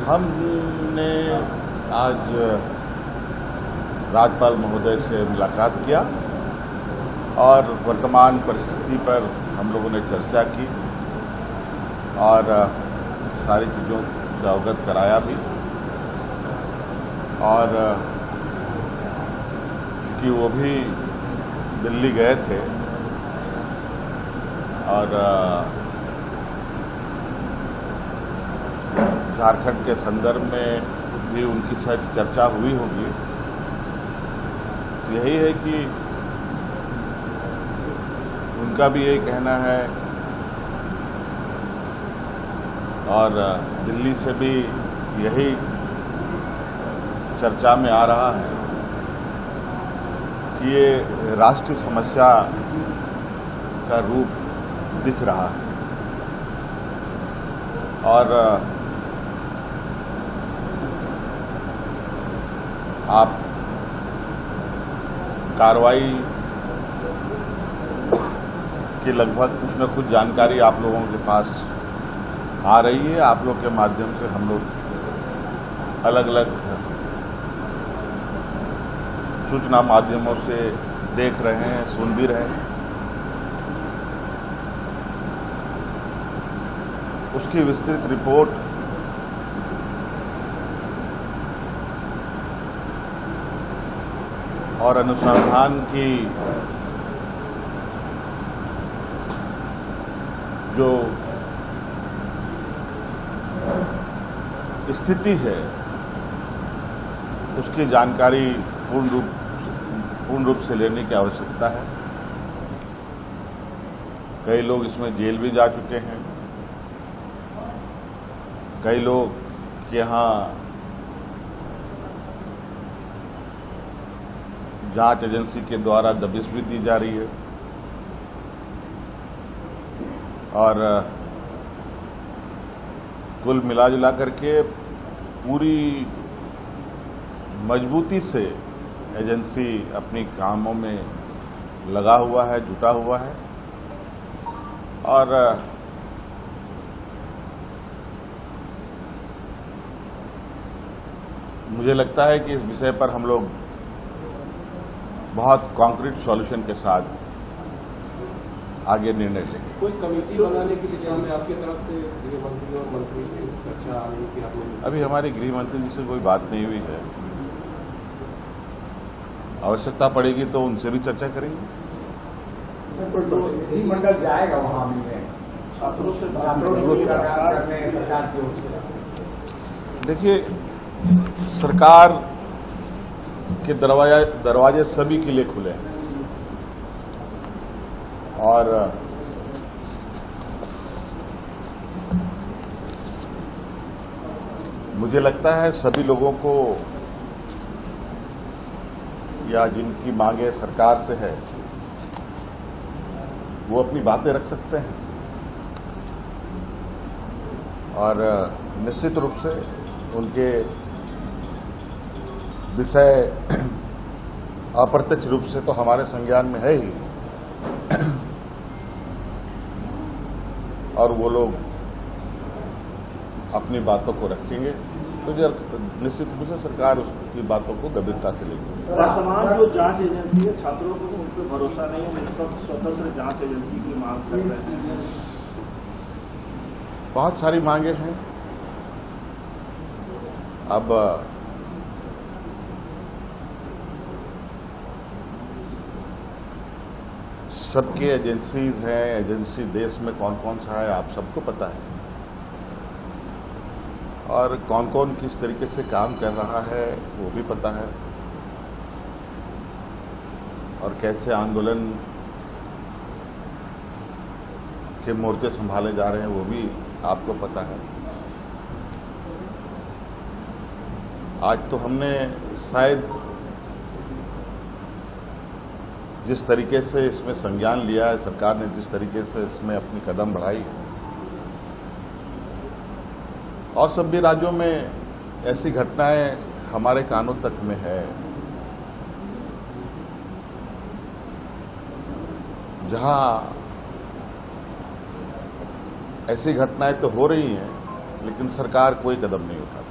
हमने आज राज्यपाल महोदय से मुलाकात किया और वर्तमान परिस्थिति पर हम लोगों ने चर्चा की और सारी चीज़ों से अवगत कराया भी। और कि वो भी दिल्ली गए थे और झारखंड के संदर्भ में भी उनकी शायद चर्चा हुई होगी। यही है कि उनका भी यही कहना है और दिल्ली से भी यही चर्चा में आ रहा है कि ये राष्ट्रीय समस्या का रूप दिख रहा है और आप कार्रवाई की लगभग कुछ न कुछ जानकारी आप लोगों के पास आ रही है। आप लोग के माध्यम से हम लोग अलग अलग सूचना माध्यमों से देख रहे हैं, सुन भी रहे हैं। उसकी विस्तृत रिपोर्ट और अनुसंधान की जो स्थिति है उसकी जानकारी पूर्ण रूप से लेने की आवश्यकता है। कई लोग इसमें जेल भी जा चुके हैं, कई लोग के यहाँ जांच एजेंसी के द्वारा दबिश भी दी जा रही है और कुल मिलाजुला करके पूरी मजबूती से एजेंसी अपनी कामों में लगा हुआ है, जुटा हुआ है और मुझे लगता है कि इस विषय पर हम लोग बहुत कॉन्क्रीट सॉल्यूशन के साथ आगे निर्णय लेंगे। कोई कमेटी बनाने की दिशा में आपकी तरफ से गृह मंत्री और मंत्री की चर्चा आने की आपने? अभी हमारे गृह मंत्री जी से कोई बात नहीं हुई है। आवश्यकता पड़ेगी तो उनसे भी चर्चा करेंगे। सर, मंडल जाएगा वहां मिलने छात्रों से सरकार की ओर से? देखिए, सरकार के दरवाजे सभी के लिए खुले हैं और मुझे लगता है सभी लोगों को या जिनकी मांगे सरकार से है वो अपनी बातें रख सकते हैं और निश्चित रूप से उनके विषय अप्रत्यक्ष रूप से तो हमारे संज्ञान में है ही और वो लोग अपनी बातों को रखेंगे तो निश्चित रूप से सरकार उसकी बातों को गंभीरता से लेगी। वर्तमान जो जांच एजेंसी है, छात्रों को उन पर भरोसा नहीं है, उस पर स्वतंत्र जांच एजेंसी की मांग कर रहे हैं। बहुत सारी मांगे हैं। अब सबकी एजेंसीज हैं, एजेंसी देश में कौन कौन सा है आप सबको पता है और कौन कौन किस तरीके से काम कर रहा है वो भी पता है और कैसे आंदोलन के मोर्चे संभाले जा रहे हैं वो भी आपको पता है। आज तो हमने शायद जिस तरीके से इसमें संज्ञान लिया है, सरकार ने जिस तरीके से इसमें अपनी कदम बढ़ाई है और सभी राज्यों में ऐसी घटनाएं हमारे कानों तक में है जहां ऐसी घटनाएं तो हो रही हैं लेकिन सरकार कोई कदम नहीं उठाती।